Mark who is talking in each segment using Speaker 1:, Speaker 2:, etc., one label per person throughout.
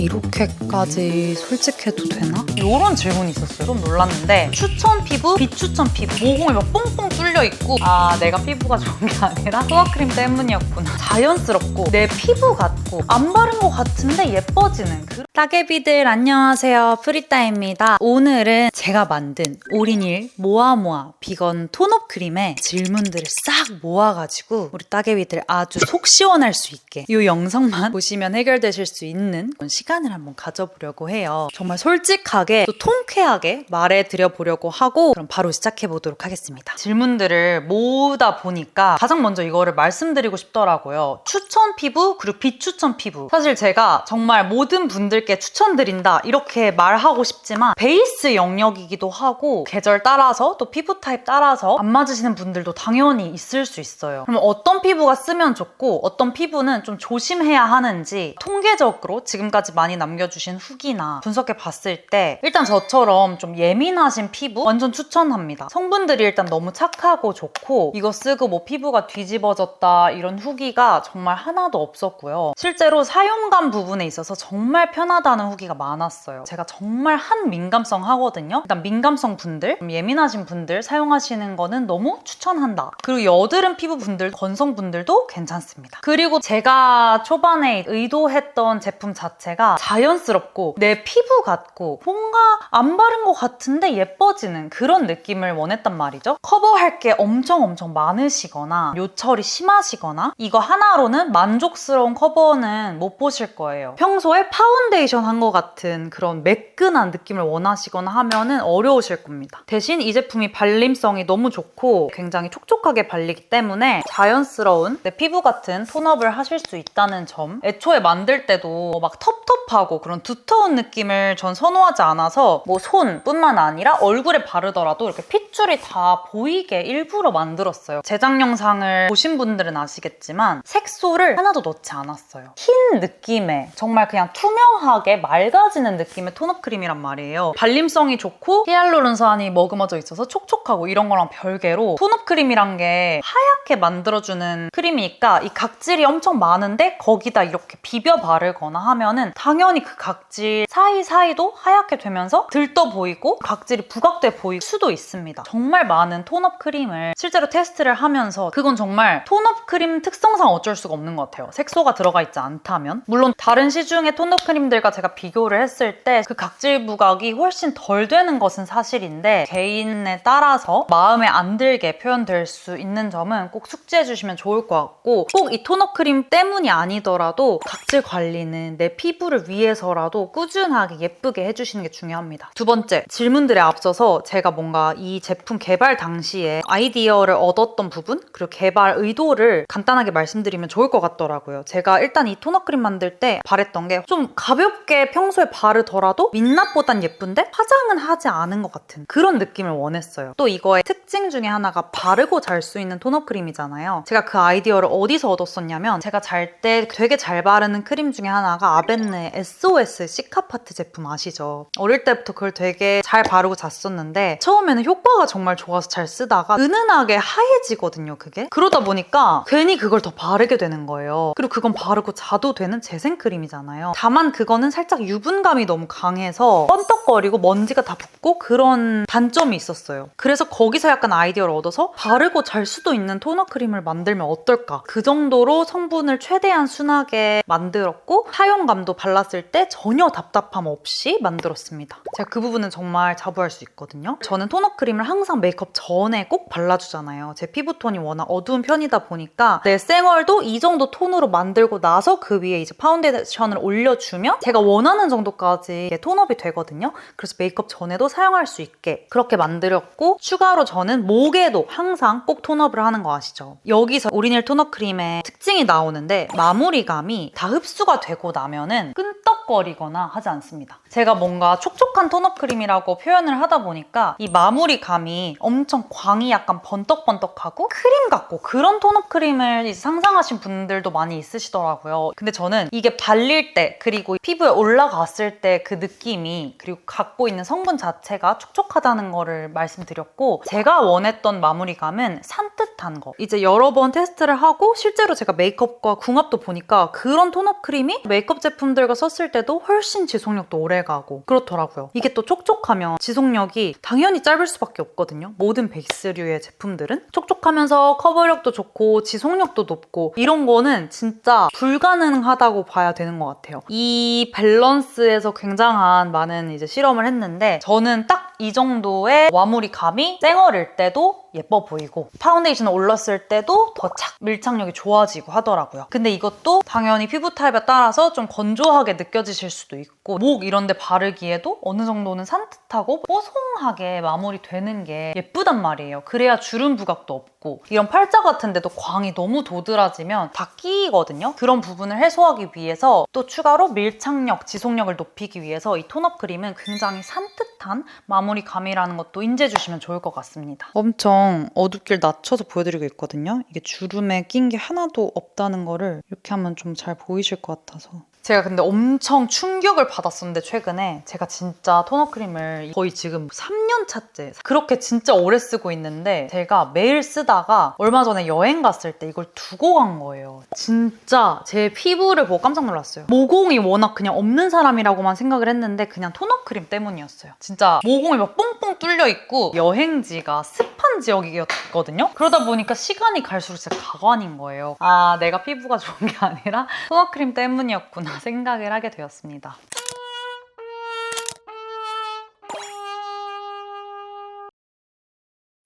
Speaker 1: 이렇게까지 솔직해도 되나?
Speaker 2: 이런 질문이 있었어요. 좀 놀랐는데 추천 피부, 비추천 피부, 모공이 막 뽕뽕 뚫려 있고 아 내가 피부가 좋은 게 아니라 토너크림 때문이었구나. 자연스럽고 내 피부 같고 안 바른 것 같은데 예뻐지는 그런
Speaker 1: 따개비들 안녕하세요, 프리따입니다. 오늘은 제가 만든 올인일 모아모아 비건 톤업 크림의 질문들을 싹 모아가지고 우리 따개비들 아주 속 시원할 수 있게 이 영상만 보시면 해결되실 수 있는 그런 시간을 한번 가져보려고 해요. 정말 솔직하게 또 통쾌하게 말해드려 보려고 하고 그럼 바로 시작해 보도록 하겠습니다.
Speaker 2: 질문들을 모으다 보니까 가장 먼저 이거를 말씀드리고 싶더라고요. 추천 피부 그리고 비추천 피부. 사실 제가 정말 모든 분들께 추천드린다 이렇게 말하고 싶지만 베이스 영역이기도 하고 계절 따라서 또 피부 타입 따라서 안 맞으시는 분들도 당연히 있을 수 있어요. 그럼 어떤 피부가 쓰면 좋고 어떤 피부는 좀 조심해야 하는지 통계적으로 지금까지 많이 남겨주신 후기나 분석해 봤을 때 일단 저처럼 좀 예민하신 피부 완전 추천합니다. 성분들이 일단 너무 착하고 좋고 이거 쓰고 뭐 피부가 뒤집어졌다 이런 후기가 정말 하나도 없었고요. 실제로 사용감 부분에 있어서 정말 편하다는 후기가 많았어요. 제가 정말 한 민감성 하거든요. 일단 민감성 분들, 좀 예민하신 분들 사용하시는 거는 너무 추천한다. 그리고 여드름 피부 분들, 건성 분들도 괜찮습니다. 그리고 제가 초반에 의도했던 제품 자체가 자연스럽고 내 피부 같고 뭔가 안 바른 것 같은데 예뻐지는 그런 느낌을 원했단 말이죠. 커버할 게 엄청 많으시거나 요철이 심하시거나 이거 하나로는 만족스러운 커버는 못 보실 거예요. 평소에 파운데이션 한 것 같은 그런 매끈한 느낌을 원하시거나 하면은 어려우실 겁니다. 대신 이 제품이 발림성이 너무 좋고 굉장히 촉촉하게 발리기 때문에 자연스러운 내 피부 같은 톤업을 하실 수 있다는 점. 애초에 만들 때도 막 텁텁하고 그런 두터운 느낌을 전 선호하지 않아서 뭐 손뿐만 아니라 얼굴에 바르더라도 이렇게 핏줄이 다 보이게 일부러 만들었어요. 제작 영상을 보신 분들은 아시겠지만 색소를 하나도 넣지 않았어요. 흰 느낌의 정말 그냥 투명하게 맑아지는 느낌의 톤업 크림이란 말이에요. 발림성이 좋고 히알루론산이 머금어져 있어서 촉촉하고 이런 거랑 별개로 톤업 크림이란 게 하얗게 만들어주는 크림이니까 이 각질이 엄청 많은데 거기다 이렇게 비벼 바르거나 하면은 당연히 그 각질 사이사이도 하얗게 되면서 들떠 보이고 각질이 부각돼 보일 수도 있습니다. 정말 많은 톤업 크림을 실제로 테스트를 하면서 그건 정말 톤업 크림 특성상 어쩔 수가 없는 것 같아요. 색소가 들어가 있지 않다면. 물론 다른 시중의 톤업 크림들과 제가 비교를 했을 때 그 각질 부각이 훨씬 덜 되는 것은 사실인데 개인에 따라서 마음에 안 들게 표현될 수 있는 점은 꼭 숙지해 주시면 좋을 것 같고 꼭 이 톤업 크림 때문이 아니더라도 각질 관리는 내 피부를 위해서라도 꾸준하게 예쁘게 해주시는 게 중요합니다. 두 번째, 질문들에 앞서서 제가 뭔가 이 제품 개발 당시에 아이디어를 얻었던 부분 그리고 개발 의도를 간단하게 말씀드리면 좋을 것 같더라고요. 제가 일단 이 톤업 크림 만들 때 바랬던 게 좀 가볍게 평소에 바르더라도 민낯보단 예쁜데 화장은 하지 않은 것 같은 그런 느낌을 원했어요. 또 이거의 특징 중에 하나가 바르고 잘 수 있는 톤업 크림이잖아요. 제가 그 아이디어를 어디서 얻었었냐면 제가 잘 때 되게 잘 바르는 크림 중에 하나가 아벤느의 SOS 시카파트 제품 아시죠? 어릴 때부터 그걸 되게 잘 바르고 잤었는데 처음에는 효과가 정말 좋아서 잘 쓰다가 은은하게 하얘지거든요, 그게. 그러다 보니까 괜히 그걸 더 바르게 되는 거예요. 그리고 그건 바르고 자도 되는 재생 크림이잖아요. 다만 그거는 살짝 유분감이 너무 강해서 번떡거리고 먼지가 다 붙고 그런 단점이 있었어요. 그래서 거기서 약간 아이디어를 얻어서 바르고 잘 수도 있는 토너 크림을 만들면 어떨까? 그 정도로 성분을 최대한 순하게 만들었고 사용감도 발랐을 때 전혀 답답함 없이 만들었습니다. 제가 그 부분은 정말 자부할 수 있거든요. 저는 토너 크림을 항상 메이크업 전에 꼭 발라주잖아요. 제 피부톤이 워낙 어두운 편이다 보니까 내 쌩얼도 이 정도 톤으로 만들고 나서 그 위에 이제 파운데이션을 올려주면 제가 원하는 정도까지 톤업이 되거든요. 그래서 메이크업 전에도 사용할 수 있게 그렇게 만들었고 추가로 저는 목에도 항상 꼭 톤업을 하는 거 아시죠? 여기서 오리넬 톤업 크림의 특징이 나오는데 마무리감이 다 흡수가 되고 나면은 끈적거리거나 하지 않습니다. 제가 뭔가 촉촉한 톤업 크림이라고 표현을 하다 보니까 이 마무리감이 엄청 광이 약간 번떡번떡하고 크림 같고 그런 톤업 크림을 이제 상상하신 분들도 많이 있으시더라고요. 근데 저는 이게 발릴 때 그리고 피부 피부에 올라갔을 때 그 느낌이, 그리고 갖고 있는 성분 자체가 촉촉하다는 거를 말씀드렸고, 제가 원했던 마무리감은 산뜻한 거. 이제 여러 번 테스트를 하고 실제로 제가 메이크업과 궁합도 보니까 그런 톤업 크림이 메이크업 제품들과 썼을 때도 훨씬 지속력도 오래가고 그렇더라고요. 이게 또 촉촉하면 지속력이 당연히 짧을 수밖에 없거든요. 모든 베이스류의 제품들은 촉촉하면서 커버력도 좋고 지속력도 높고, 이런 거는 진짜 불가능하다고 봐야 되는 것 같아요. 이 밸런스에서 굉장한 많은 이제 실험을 했는데, 저는 딱 이 정도의 마무리감이 쌩얼일 때도 예뻐 보이고 파운데이션을 올렸을 때도 더 착 밀착력이 좋아지고 하더라고요. 근데 이것도 당연히 피부 타입에 따라서 좀 건조하게 느껴지실 수도 있고, 목 이런 데 바르기에도 어느 정도는 산뜻하고 뽀송하게 마무리되는 게 예쁘단 말이에요. 그래야 주름 부각도 없고, 이런 팔자 같은 데도 광이 너무 도드라지면 다 끼거든요. 그런 부분을 해소하기 위해서 또 추가로 밀착력, 지속력을 높이기 위해서 이 톤업 크림은 굉장히 산뜻한 마무리감이라는 것도 인지해 주시면 좋을 것 같습니다. 엄청 어둡길 낮춰서 보여드리고 있거든요. 이게 주름에 낀 게 하나도 없다는 거를 이렇게 하면 좀 잘 보이실 것 같아서. 제가 근데 엄청 충격을 받았었는데, 최근에 제가 진짜 톤업 크림을 거의 지금 3년 차째 그렇게 진짜 오래 쓰고 있는데, 제가 매일 쓰다가 얼마 전에 여행 갔을 때 이걸 두고 간 거예요. 진짜 제 피부를 보고 깜짝 놀랐어요. 모공이 워낙 그냥 없는 사람이라고만 생각을 했는데 그냥 톤업 크림 때문이었어요. 진짜 모공이 막 뽕뽕 뚫려 있고 여행지가 습한 지역이었거든요. 그러다 보니까 시간이 갈수록 진짜 가관인 거예요. 아, 내가 피부가 좋은 게 아니라 톤업 크림 때문이었구나 생각을 하게 되었습니다.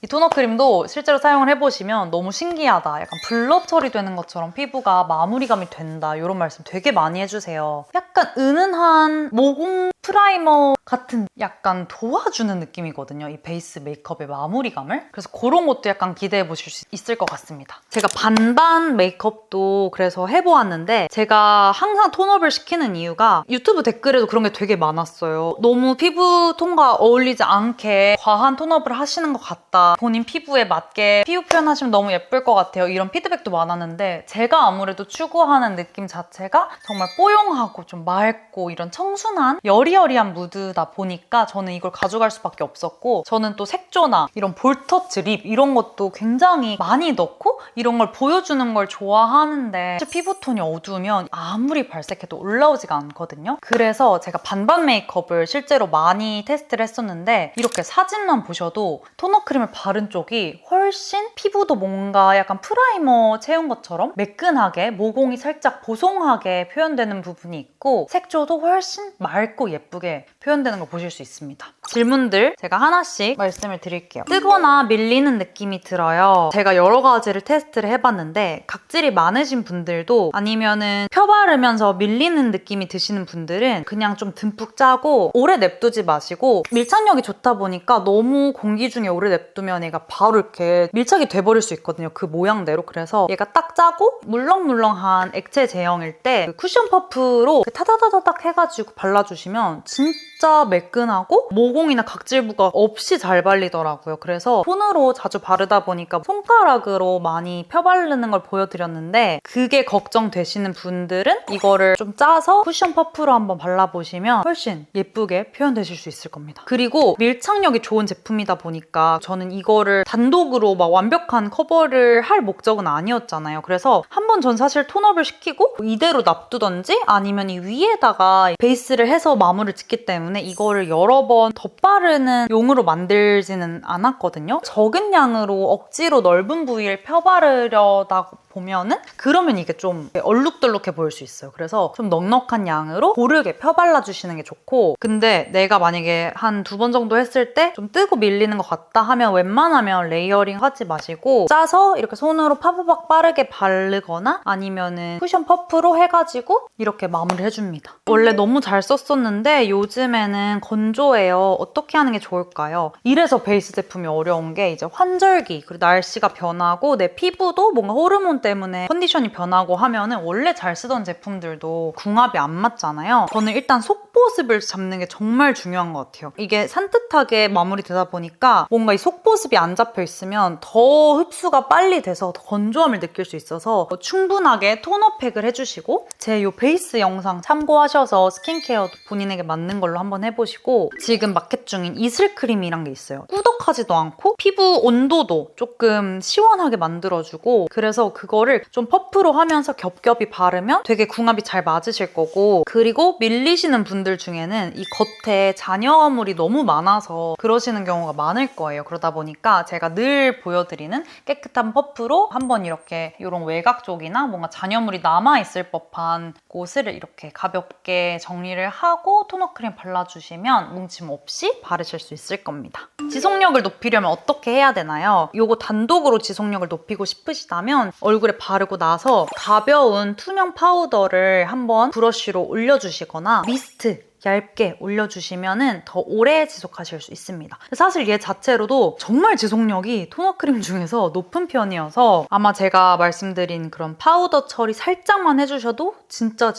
Speaker 2: 이 톤업 크림도 실제로 사용을 해보시면 너무 신기하다, 약간 블러 처리되는 것처럼 피부가 마무리감이 된다, 이런 말씀 되게 많이 해주세요. 약간 은은한 모공 프라이머 같은 약간 도와주는 느낌이거든요, 이 베이스 메이크업의 마무리감을. 그래서 그런 것도 약간 기대해 보실 수 있을 것 같습니다. 제가 반반 메이크업도 그래서 해보았는데, 제가 항상 톤업을 시키는 이유가 유튜브 댓글에도 그런 게 되게 많았어요. 너무 피부 톤과 어울리지 않게 과한 톤업을 하시는 것 같다, 본인 피부에 맞게 피부 표현하시면 너무 예쁠 것 같아요, 이런 피드백도 많았는데, 제가 아무래도 추구하는 느낌 자체가 정말 뽀용하고 좀 맑고 이런 청순한 여리여리한 무드다 보니까 저는 이걸 가져갈 수밖에 없었고, 저는 또 색조나 이런 볼터치, 립 이런 것도 굉장히 많이 넣고 이런 걸 보여주는 걸 좋아하는데, 사실 피부톤이 어두우면 아무리 발색해도 올라오지가 않거든요. 그래서 제가 반반 메이크업을 실제로 많이 테스트를 했었는데, 이렇게 사진만 보셔도 톤업 크림을 바른 쪽이 훨씬 피부도 뭔가 약간 프라이머 채운 것처럼 매끈하게, 모공이 살짝 보송하게 표현되는 부분이 있고, 색조도 훨씬 맑고 예쁘게 표현되는 걸 보실 수 있습니다. 질문들 제가 하나씩 말씀을 드릴게요. 뜨거나 밀리는 느낌이 들어요. 제가 여러 가지를 테스트를 해봤는데, 각질이 많으신 분들도 아니면은 펴 바르면서 밀리는 느낌이 드시는 분들은 그냥 좀 듬뿍 짜고 오래 냅두지 마시고, 밀착력이 좋다 보니까 너무 공기 중에 오래 냅두면 얘가 바로 이렇게 밀착이 돼버릴 수 있거든요, 그 모양대로. 그래서 얘가 딱 짜고 물렁물렁한 액체 제형일 때 그 쿠션 퍼프로 타다다다닥 해가지고 발라주시면 진짜 매끈하고 모공이나 각질 부각 없이 잘 발리더라고요. 그래서 손으로 자주 바르다 보니까 손가락으로 많이 펴바르는 걸 보여드렸는데, 그게 걱정되시는 분들은 이거를 좀 짜서 쿠션 퍼프로 한번 발라보시면 훨씬 예쁘게 표현되실 수 있을 겁니다. 그리고 밀착력이 좋은 제품이다 보니까 저는 이거를 단독으로 막 완벽한 커버를 할 목적은 아니었잖아요. 그래서 한번 전 사실 톤업을 시키고 이대로 놔두던지 아니면 이 위에다가 베이스를 해서 마무리를 짓기 때문에 이거를 여러 번 덧바르는 용으로 만들지는 않았거든요. 적은 양으로 억지로 넓은 부위를 펴바르려다 보면은 그러면 이게 좀 얼룩덜룩해 보일 수 있어요. 그래서 좀 넉넉한 양으로 고르게 펴발라주시는 게 좋고, 근데 내가 만약에 한 2번 정도 했을 때 좀 뜨고 밀리는 것 같다 하면 웬만하면 레이어링 하지 마시고 짜서 이렇게 손으로 파바박 빠르게 바르거나 아니면은 쿠션 퍼프로 해가지고 이렇게 마무리를 해줍니다. 원래 너무 잘 썼었는데 요즘에는 건조해요. 어떻게 하는 게 좋을까요? 이래서 베이스 제품이 어려운 게 이제 환절기 그리고 날씨가 변하고 내 피부도 뭔가 호르몬 때문에 컨디션이 변하고 하면은 원래 잘 쓰던 제품들도 궁합이 안 맞잖아요. 저는 일단 속 속보습을 잡는 게 정말 중요한 것 같아요. 이게 산뜻하게 마무리되다 보니까 뭔가 이 속보습이 안 잡혀 있으면 더 흡수가 빨리 돼서 더 건조함을 느낄 수 있어서 충분하게 토너팩을 해주시고 제 이 베이스 영상 참고하셔서 스킨케어도 본인에게 맞는 걸로 한번 해보시고 지금 마켓 중인 이슬크림이란 게 있어요. 꾸덕하지도 않고 피부 온도도 조금 시원하게 만들어주고 그래서 그거를 좀 퍼프로 하면서 겹겹이 바르면 되게 궁합이 잘 맞으실 거고 그리고 밀리시는 분들 중에는 이 겉에 잔여물이 너무 많아서 그러시는 경우가 많을 거예요. 그러다 보니까 제가 늘 보여드리는 깨끗한 퍼프로 한번 이렇게 이런 외곽 쪽이나 뭔가 잔여물이 남아있을 법한 곳을 이렇게 가볍게 정리를 하고 토너 크림 발라주시면 뭉침 없이 바르실 수 있을 겁니다. 지속력을 높이려면 어떻게 해야 되나요? 이거 단독으로 지속력을 높이고 싶으시다면 얼굴에 바르고 나서 가벼운 투명 파우더를 한번 브러쉬로 올려주시거나 미스트 얇게 올려주시면 더 오래 지속하실 수 있습니다. 사실 얘 자체로도 정말 지속력이 토너 크림 중에서 높은 편이어서 아마 제가 말씀드린 그런 파우더 처리 살짝만 해주셔도 진짜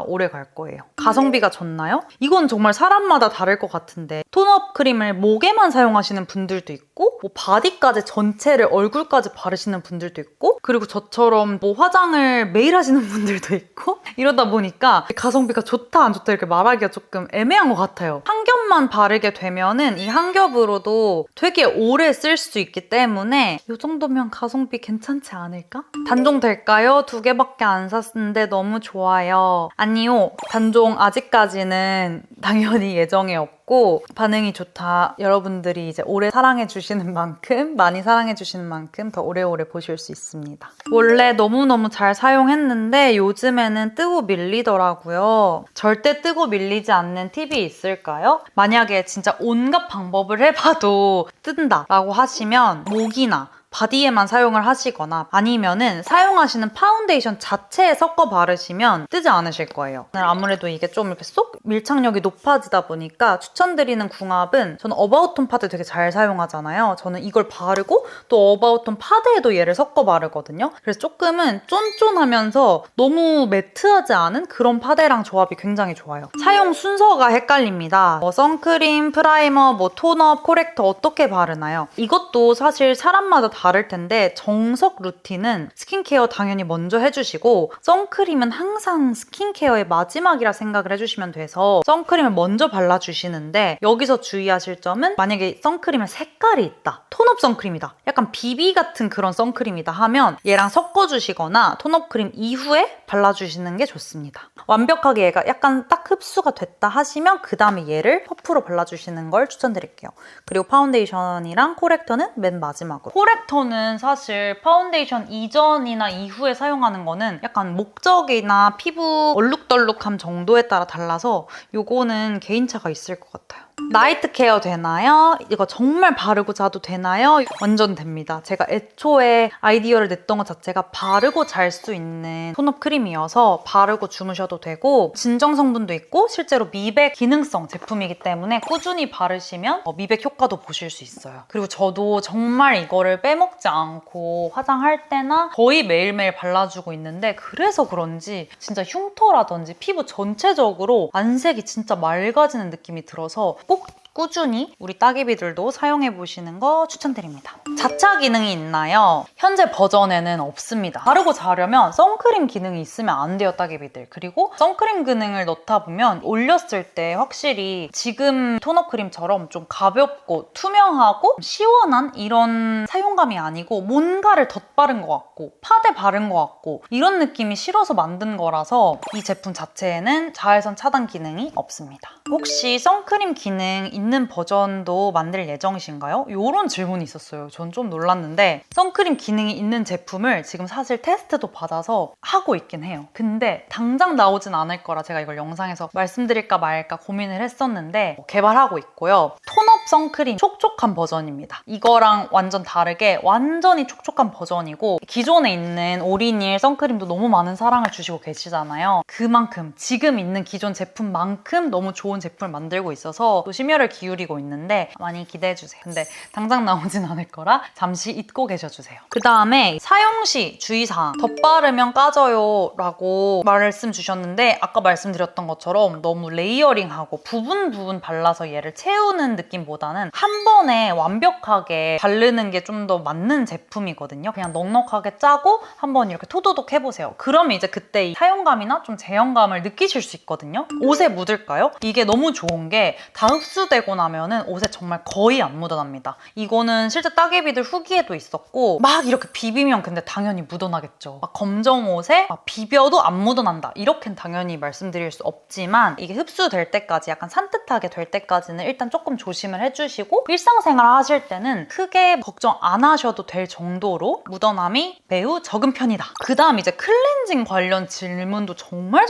Speaker 2: 오래 갈 거예요. 가성비가 좋나요? 이건 정말 사람마다 다를 것 같은데 토너 크림을 목에만 사용하시는 분들도 있고 뭐 바디까지 전체를 얼굴까지 바르시는 분들도 있고 그리고 저처럼 뭐 화장을 매일 하시는 분들도 있고 이러다 보니까 가성비가 좋다 안 좋다 이렇게 말하기가 조금 애매한 것 같아요. 한 겹만 바르게 되면은 이 한 겹으로도 되게 오래 쓸 수 있기 때문에 이 정도면 가성비 괜찮지 않을까? 단종 될까요? 2개밖에 안 샀는데 너무 좋아요. 아니요. 단종 아직까지는 당연히 예정에 없고 반응이 좋다. 여러분들이 이제 오래 사랑해주시는 만큼 많이 사랑해주시는 만큼 더 오래오래 보실 수 있습니다. 원래 너무너무 잘 사용했는데 요즘에는 뜨고 밀리더라고요. 절대 뜨고 밀리지 않는 팁이 있을까요? 만약에 진짜 온갖 방법을 해봐도 뜬다라고 하시면 목이나 바디에만 사용을 하시거나 아니면은 사용하시는 파운데이션 자체에 섞어 바르시면 뜨지 않으실 거예요. 아무래도 이게 좀 이렇게 쏙 밀착력이 높아지다 보니까 추천드리는 궁합은 저는 어바웃톤 파데 되게 잘 사용하잖아요. 저는 이걸 바르고 또 어바웃톤 파데에도 얘를 섞어 바르거든요. 그래서 조금은 쫀쫀하면서 너무 매트하지 않은 그런 파데랑 조합이 굉장히 좋아요. 사용 순서가 헷갈립니다. 선크림, 프라이머, 토너, 코렉터 어떻게 바르나요? 이것도 사실 사람마다 다를 텐데 정석 루틴은 스킨케어 당연히 먼저 해주시고 선크림은 항상 스킨케어의 마지막이라 생각을 해주시면 돼서 선크림을 먼저 발라주시는데 여기서 주의하실 점은 만약에 선크림에 색깔이 있다. 톤업 선크림이다. 약간 비비 같은 그런 선크림이다 하면 얘랑 섞어주시거나 톤업 크림 이후에 발라주시는 게 좋습니다. 완벽하게 얘가 약간 딱 흡수가 됐다 하시면 그 다음에 얘를 퍼프로 발라주시는 걸 추천드릴게요. 그리고 파운데이션이랑 코렉터는 맨 마지막으로. 코렉터는 사실 파운데이션 이전이나 이후에 사용하는 거는 약간 목적이나 피부 얼룩덜룩함 정도에 따라 달라서 요거는 개인차가 있을 것 같아요. 나이트 케어 되나요? 이거 정말 바르고 자도 되나요? 완전 됩니다. 제가 애초에 아이디어를 냈던 것 자체가 바르고 잘 수 있는 톤업 크림이어서 바르고 주무셔도 되고 진정 성분도 있고 실제로 미백 기능성 제품이기 때문에 꾸준히 바르시면 미백 효과도 보실 수 있어요. 그리고 저도 정말 이거를 빼먹지 않고 화장할 때나 거의 매일매일 발라주고 있는데 그래서 그런지 진짜 흉터라든지 피부 전체적으로 안색이 진짜 맑아지는 느낌이 들어서 꼭 꾸준히 우리 따개비들도 사용해보시는 거 추천드립니다. 자차 기능이 있나요? 현재 버전에는 없습니다. 바르고 자려면 선크림 기능이 있으면 안 돼요, 따개비들. 그리고 선크림 기능을 넣다 보면 올렸을 때 확실히 지금 톤업 크림처럼 좀 가볍고 투명하고 시원한 이런 사용감이 아니고 뭔가를 덧바른 것 같고 파데 바른 것 같고 이런 느낌이 싫어서 만든 거라서 이 제품 자체에는 자외선 차단 기능이 없습니다. 혹시 선크림 기능 있는 버전도 만들 예정이신가요? 이런 질문이 있었어요. 전 좀 놀랐는데 선크림 기능이 있는 제품을 지금 사실 테스트도 받아서 하고 있긴 해요. 근데 당장 나오진 않을 거라 제가 이걸 영상에서 말씀드릴까 말까 고민을 했었는데 개발하고 있고요. 톤업 선크림 촉촉한 버전입니다. 이거랑 완전 다르게 완전히 촉촉한 버전이고 기존에 있는 오리닐 선크림도 너무 많은 사랑을 주시고 계시잖아요. 그만큼 지금 있는 기존 제품만큼 너무 좋은 제품을 만들고 있어서 또 심혈을 기울이고 있는데 많이 기대해주세요. 근데 당장 나오진 않을 거라 잠시 잊고 계셔주세요. 그 다음에 사용 시 주의사항. 덧바르면 까져요 라고 말씀 주셨는데 아까 말씀드렸던 것처럼 너무 레이어링하고 부분 발라서 얘를 채우는 느낌보다는 한 번에 완벽하게 바르는 게 좀 더 맞는 제품이거든요. 그냥 넉넉하게 짜고 한번 이렇게 토도독 해보세요. 그러면 이제 그때 이 사용감이나 좀 제형감을 느끼실 수 있거든요. 옷에 묻을까요? 이게 너무 좋은 게 다 흡수되고 나면은 옷에 정말 거의 안 묻어납니다. 이거는 실제 따개비들 후기에도 있었고 막 이렇게 비비면 근데 당연히 묻어나겠죠. 막 검정 옷에 막 비벼도 안 묻어난다. 이렇게는 당연히 말씀드릴 수 없지만 이게 흡수될 때까지 약간 산뜻하게 될 때까지는 일단 조금 조심을 해주시고 일상생활 하실 때는 크게 걱정 안 하셔도 될 정도로 묻어남이 매우 적은 편이다. 그 다음 이제 클렌징 관련 질문도 정말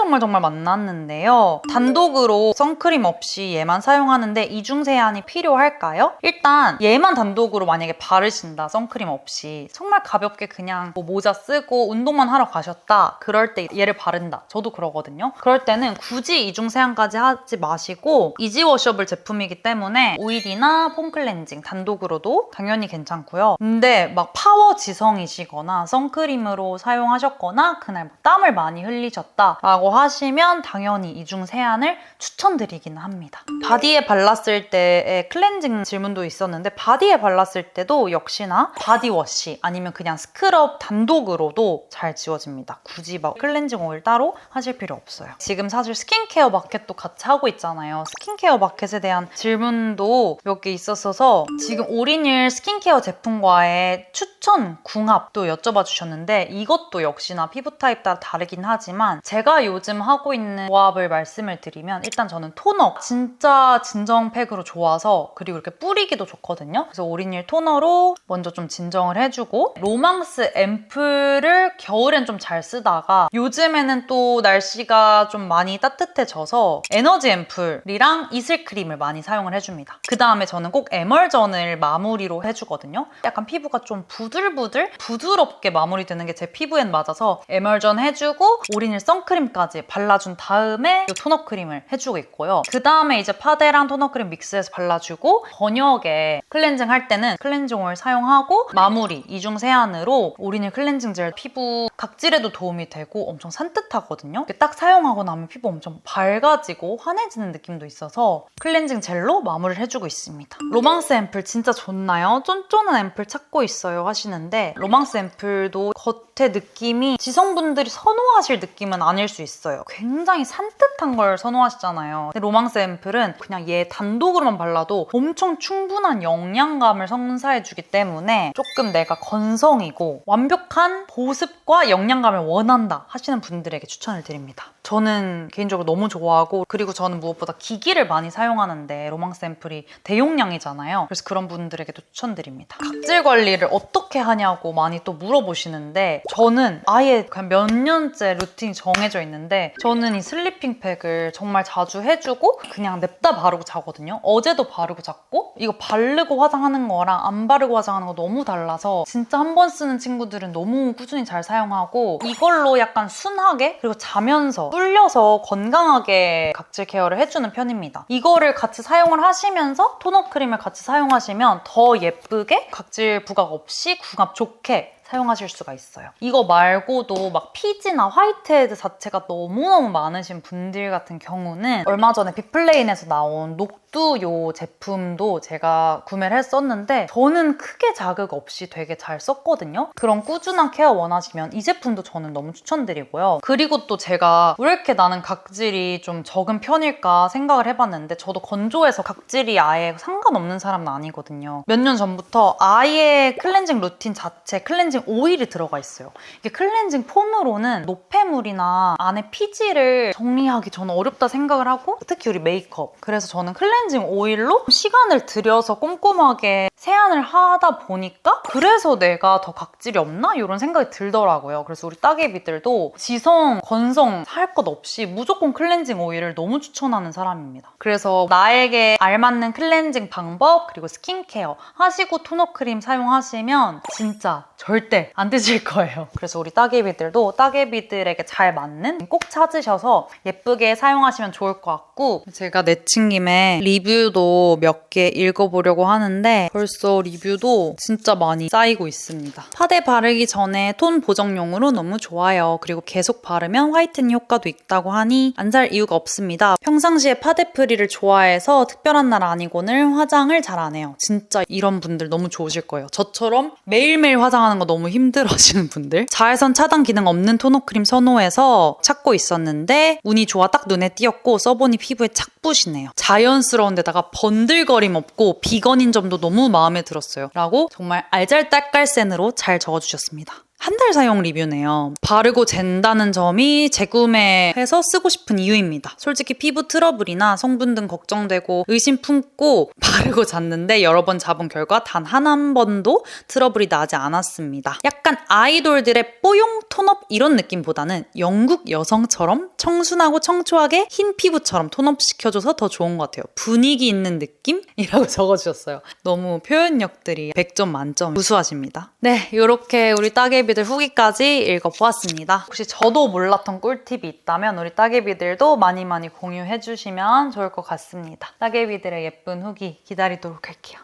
Speaker 2: 많았는데요. 단독으로 선크림 없이 얘만 사용하는데 이중 세안이 필요할까요? 일단 얘만 단독으로 만약에 바르신다, 선크림 없이 정말 가볍게 그냥 뭐 모자 쓰고 운동만 하러 가셨다, 그럴 때 얘를 바른다. 저도 그러거든요. 그럴 때는 굳이 이중 세안까지 하지 마시고 이지워셔블 제품이기 때문에 오일이나 폼 클렌징 단독으로도 당연히 괜찮고요. 근데 막 파워 지성이시거나 선크림으로 사용하셨거나 그날 뭐 땀을 많이 흘리셨다 라고 하시면 당연히 이중 세안을 추천드리기는 합니다. 바디에 발랐을 때의 클렌징 질문도 있었는데 바디에 발랐을 때도 역시나 바디워시 아니면 그냥 스크럽 단독으로도 잘 지워집니다. 굳이 막 클렌징 오일 따로 하실 필요 없어요. 지금 사실 스킨케어 마켓도 같이 하고 있잖아요. 스킨케어 마켓에 대한 질문도 몇 개 있었어서 지금 오리닐 스킨케어 제품과의 추천 궁합도 여쭤봐 주셨는데 이것도 역시나 피부 타입 따라 다르긴 하지만 제가 요즘 하고 있는 조합을 말씀을 드리면 일단 저는 토너 진짜 진정팩으로 좋아서 그리고 이렇게 뿌리기도 좋거든요. 그래서 오리닐 토너로 먼저 좀 진정을 해주고 로망스 앰플을 겨울엔 좀 잘 쓰다가 요즘에는 또 날씨가 좀 많이 따뜻해져서 에너지 앰플이랑 이슬크림을 많이 사용을 해줍니다. 그 다음에 저는 꼭 에멀전을 마무리로 해주거든요. 약간 피부가 좀 부드럽게 마무리되는 게 제 피부엔 맞아서 에멀전 해주고 오리닐 선크림까지 발라준 다음에 이 톤업 크림을 해주고 있고요. 그 다음에 이제 파데랑 톤업 크림 믹스해서 발라주고 저녁에 클렌징 할 때는 클렌징 오일 사용하고 마무리 이중 세안으로 오리닐 클렌징 젤 피부 각질에도 도움이 되고 엄청 산뜻하거든요. 딱 사용하고 나면 피부 엄청 밝아지고 환해지는 느낌도 있어서 클렌징 젤로 마무리를 해주고 있습니다. 로망스 앰플 진짜 좋나요? 쫀쫀한 앰플 찾고 있어요 하시는데 로망스 앰플도 겉의 느낌이 지성분들이 선호하실 느낌은 아닐 수 있어요. 굉장히 산뜻한 걸 선호하시잖아요. 근데 로망스 앰플은 그냥 얘 단독으로만 발라도 엄청 충분한 영양감을 선사해주기 때문에 조금 내가 건성이고 완벽한 보습과 영양감을 원한다 하시는 분들에게 추천을 드립니다. 저는 개인적으로 너무 좋아하고 그리고 저는 무엇보다 기기를 많이 사용하는데 로망스 앰플이 대용량이잖아요. 그래서 그런 분들에게도 추천드립니다. 각질 관리를 어떻게 하냐고 많이 또 물어보시는데 저는 아예 그냥 몇 년째 루틴이 정해져 있는데 저는 이 슬리핑 팩을 정말 자주 해주고 그냥 냅다 바르고 자거든요. 어제도 바르고 잤고 이거 바르고 화장하는 거랑 안 바르고 화장하는 거 너무 달라서 진짜 한 번 쓰는 친구들은 너무 꾸준히 잘 사용하고 이걸로 약간 순하게 그리고 자면서 불려서 건강하게 각질 케어를 해주는 편입니다. 이거를 같이 사용을 하시면서 톤업 크림을 같이 사용하시면 더 예쁘게 각질 부각 없이 궁합 좋게 사용하실 수가 있어요. 이거 말고도 막 피지나 화이트헤드 자체가 너무너무 많으신 분들 같은 경우는 얼마 전에 빅플레인에서 나온 녹두요 제품도 제가 구매를 했었는데 저는 크게 자극 없이 되게 잘 썼거든요. 그런 꾸준한 케어 원하시면 이 제품도 저는 너무 추천드리고요. 그리고 또 제가 왜 이렇게 나는 각질이 좀 적은 편일까 생각을 해봤는데 저도 건조해서 각질이 아예 상관없는 사람은 아니거든요. 몇 년 전부터 아예 클렌징 루틴 자체, 클렌징 클렌징 오일이 들어가 있어요. 이게 클렌징 폼으로는 노폐물이나 안에 피지를 정리하기 저는 어렵다 생각을 하고, 특히 우리 메이크업. 그래서 저는 클렌징 오일로 시간을 들여서 꼼꼼하게 세안을 하다 보니까 그래서 내가 더 각질이 없나? 이런 생각이 들더라고요. 그래서 우리 따개비들도 지성, 건성 할 것 없이 무조건 클렌징 오일을 너무 추천하는 사람입니다. 그래서 나에게 알맞는 클렌징 방법, 그리고 스킨케어 하시고 토너 크림 사용하시면 진짜 절대 안 드실 거예요. 그래서 우리 따개비들도 따개비들에게 잘 맞는 꼭 찾으셔서 예쁘게 사용하시면 좋을 것 같고, 제가 내친 김에 리뷰도 몇 개 읽어보려고 하는데 벌써 리뷰도 진짜 많이 쌓이고 있습니다. 파데 바르기 전에 톤 보정용으로 너무 좋아요. 그리고 계속 바르면 화이트닝 효과도 있다고 하니 안 살 이유가 없습니다. 평상시에 파데 프리를 좋아해서 특별한 날 아니고는 화장을 잘 안 해요. 진짜 이런 분들 너무 좋으실 거예요. 저처럼 매일매일 화장하는 거 너무 힘들어하시는 분들. 자외선 차단 기능 없는 토너 크림 선호해서 찾고 있었는데 운이 좋아 딱 눈에 띄었고 써보니 피부에 착 붙이네요. 자연스러운 데다가 번들거림 없고 비건인 점도 너무 마음에 들었어요. 라고 정말 알잘딱깔센으로 잘 적어주셨습니다. 한 달 사용 리뷰네요. 바르고 잰다는 점이 재구매해서 쓰고 싶은 이유입니다. 솔직히 피부 트러블이나 성분 등 걱정되고 의심 품고 바르고 잤는데 여러 번 잡은 결과 단 한 번도 트러블이 나지 않았습니다. 약간 아이돌들의 뽀용 톤업 이런 느낌보다는 영국 여성처럼 청순하고 청초하게 흰 피부처럼 톤업 시켜줘서 더 좋은 것 같아요. 분위기 있는 느낌이라고 적어주셨어요. 너무 표현력들이 100점 만점 우수하십니다. 네, 이렇게 우리 따개비들 후기까지 읽어보았습니다. 혹시 저도 몰랐던 꿀팁이 있다면 우리 따개비들도 많이 공유해주시면 좋을 것 같습니다. 따개비들의 예쁜 후기 기다리도록 할게요.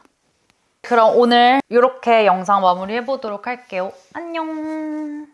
Speaker 2: 그럼 오늘 이렇게 영상 마무리해보도록 할게요. 안녕!